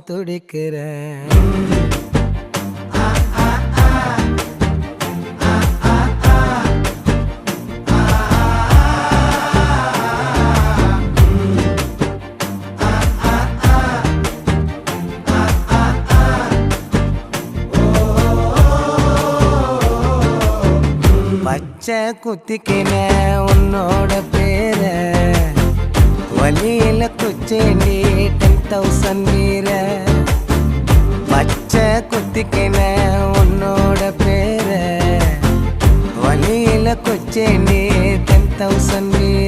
துடிக்கிறேன். பச்சை குத்திக்கின உன்னோட பேர வலியில குச்சேண்டி 10,000 வீர. பச்சை குத்திக்கின உன்னோட பேர வலியில குச்சேண்டி 10,000 வீர.